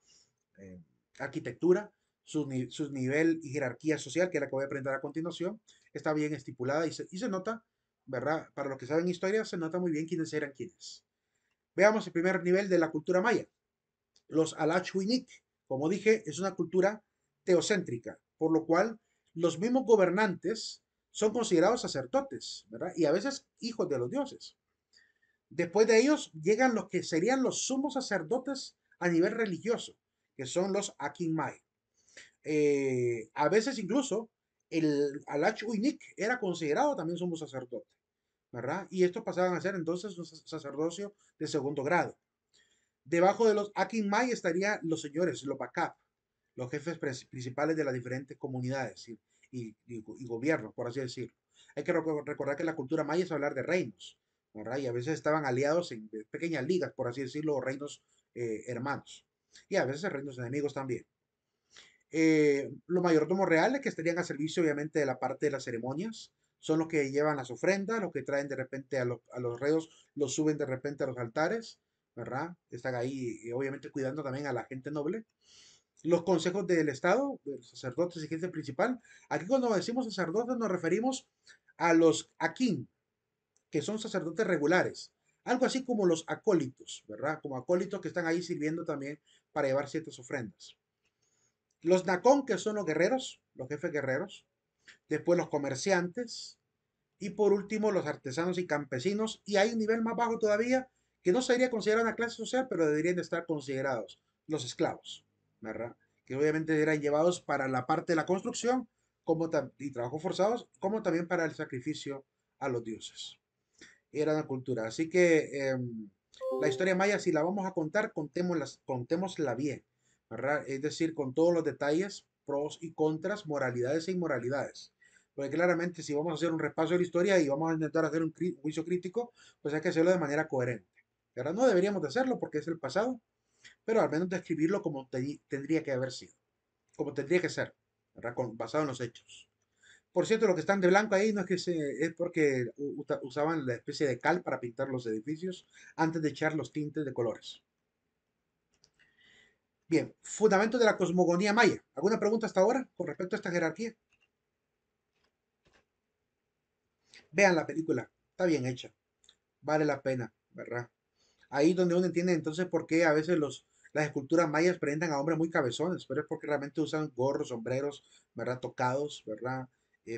[SPEAKER 1] Eh, Arquitectura, su nivel y jerarquía social, que es la que voy a presentar a continuación, está bien estipulada y se nota, ¿verdad? Para los que saben historia, se nota muy bien quiénes eran quiénes. Veamos el primer nivel de la cultura maya. Los Alachuinik, como dije, es una cultura teocéntrica, por lo cual los mismos gobernantes son considerados sacerdotes, ¿verdad? Y a veces hijos de los dioses. Después de ellos llegan los que serían los sumos sacerdotes a nivel religioso, que son los Akinmai. A veces incluso el Alach Uinik era considerado también sumo sacerdote, ¿verdad? Y estos pasaban a ser entonces un sacerdocio de segundo grado. Debajo de los Akinmai estarían los señores, los Bakap, los jefes principales de las diferentes comunidades y gobiernos, por así decirlo. Hay que recordar que la cultura maya es hablar de reinos, ¿verdad? Y a veces estaban aliados en pequeñas ligas, por así decirlo, o reinos hermanos. Y a veces reinos enemigos también. Los mayordomos reales que estarían a servicio, obviamente, de la parte de las ceremonias, son los que llevan las ofrendas, los que traen de repente a los reos, los suben de repente a los altares, ¿verdad? Están ahí, obviamente, cuidando también a la gente noble. Los consejos del Estado, de los sacerdotes y gente principal. Aquí cuando decimos sacerdotes nos referimos a los akin, que son sacerdotes regulares. Algo así como los acólitos, ¿verdad? Como acólitos que están ahí sirviendo también para llevar ciertas ofrendas. Los nacón, que son los guerreros, los jefes guerreros. Después los comerciantes. Y por último los artesanos y campesinos. Y hay un nivel más bajo todavía que no sería considerado una clase social, pero deberían de estar considerados los esclavos, ¿verdad? Que obviamente eran llevados para la parte de la construcción y trabajos forzados, como también para el sacrificio a los dioses. Era una cultura. Así que la historia maya, si la vamos a contar, contémosla bien, ¿verdad? Es decir, con todos los detalles, pros y contras, moralidades e inmoralidades. Porque claramente si vamos a hacer un repaso de la historia y vamos a intentar hacer un juicio crítico, pues hay que hacerlo de manera coherente. ¿Verdad? No deberíamos de hacerlo porque es el pasado, pero al menos describirlo como tendría que haber sido, como tendría que ser, ¿verdad? Basado en los hechos. Por cierto, lo que están de blanco ahí no es que es porque usaban la especie de cal para pintar los edificios antes de echar los tintes de colores. Bien, fundamentos de la cosmogonía maya. ¿Alguna pregunta hasta ahora con respecto a esta jerarquía? Vean la película, está bien hecha, vale la pena, ¿verdad? Ahí donde uno entiende entonces por qué a veces las esculturas mayas presentan a hombres muy cabezones, pero es porque realmente usan gorros, sombreros, ¿verdad? Tocados, ¿verdad?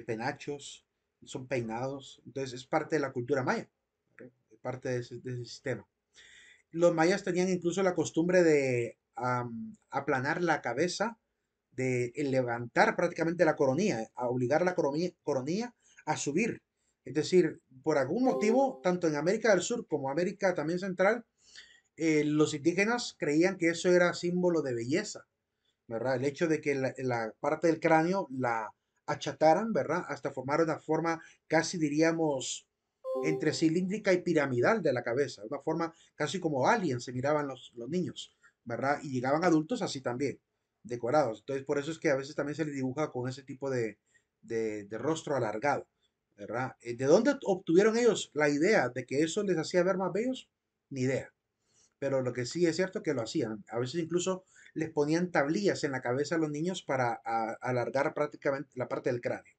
[SPEAKER 1] Penachos, son peinados. Entonces es parte de la cultura maya, ¿verdad? Es parte de ese sistema. Los mayas tenían incluso la costumbre de aplanar la cabeza, de levantar prácticamente la coronilla, a obligar a la coronilla a subir. Es decir, por algún motivo, tanto en América del Sur como América también central, los indígenas creían que eso era símbolo de belleza, ¿verdad? El hecho de que la parte del cráneo la achataran, ¿verdad? Hasta formar una forma casi diríamos entre cilíndrica y piramidal de la cabeza, una forma casi como alien se miraban los niños, ¿verdad? Y llegaban adultos así también, decorados. Entonces, por eso es que a veces también se les dibuja con ese tipo de rostro alargado, ¿verdad? ¿De dónde obtuvieron ellos la idea de que eso les hacía ver más bellos? Ni idea. Pero lo que sí es cierto que lo hacían. A veces incluso les ponían tablillas en la cabeza a los niños para alargar prácticamente la parte del cráneo.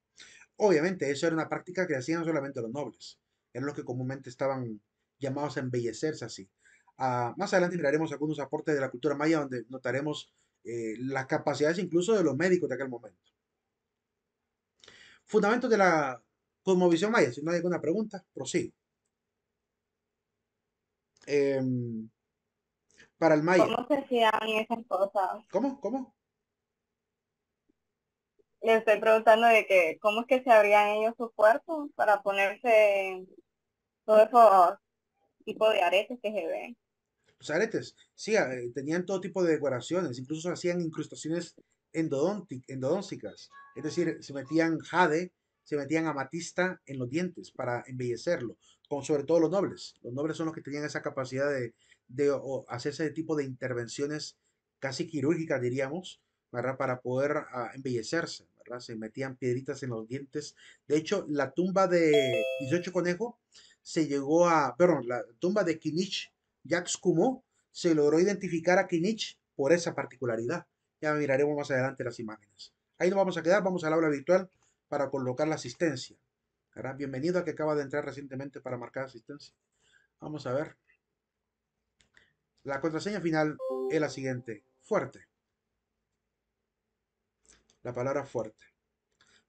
[SPEAKER 1] Obviamente, eso era una práctica que hacían solamente los nobles. Eran los que comúnmente estaban llamados a embellecerse así. Más adelante miraremos algunos aportes de la cultura maya donde notaremos las capacidades incluso de los médicos de aquel momento. Fundamentos de la cosmovisión maya. Si no hay alguna pregunta, prosigo. Em, para el maya.
[SPEAKER 2] ¿Cómo se hacían esas cosas?
[SPEAKER 1] ¿Cómo? ¿Cómo?
[SPEAKER 2] Le estoy preguntando de que cómo es que se abrían ellos sus cuerpos para ponerse todos esos tipos de aretes que se ven.
[SPEAKER 1] Los aretes, sí, tenían todo tipo de decoraciones, incluso se hacían incrustaciones endodónticas, es decir, se metían jade, se metían amatista en los dientes para embellecerlo, con sobre todo los nobles. Los nobles son los que tenían esa capacidad de hacer ese tipo de intervenciones casi quirúrgicas, diríamos, ¿verdad? Para poder embellecerse, ¿verdad? Se metían piedritas en los dientes. De hecho, la tumba de 18 Conejo se llegó a, perdón, la tumba de Kinich Jacques Comeau se logró identificar a Kinich por esa particularidad. Ya miraremos más adelante las imágenes. Ahí nos vamos a quedar, vamos al aula virtual para colocar la asistencia. ¿Verdad? Bienvenido a que acaba de entrar recientemente para marcar asistencia. Vamos a ver. La contraseña final es la siguiente. Fuerte. La palabra fuerte.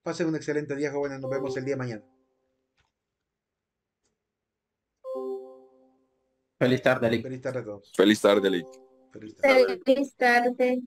[SPEAKER 1] Pasen un excelente día, jóvenes. Nos vemos el día de mañana.
[SPEAKER 4] Feliz tarde, Lick.
[SPEAKER 1] Feliz tarde a todos.
[SPEAKER 5] Feliz tarde, Lick.
[SPEAKER 1] Feliz tarde.
[SPEAKER 6] Feliz tarde.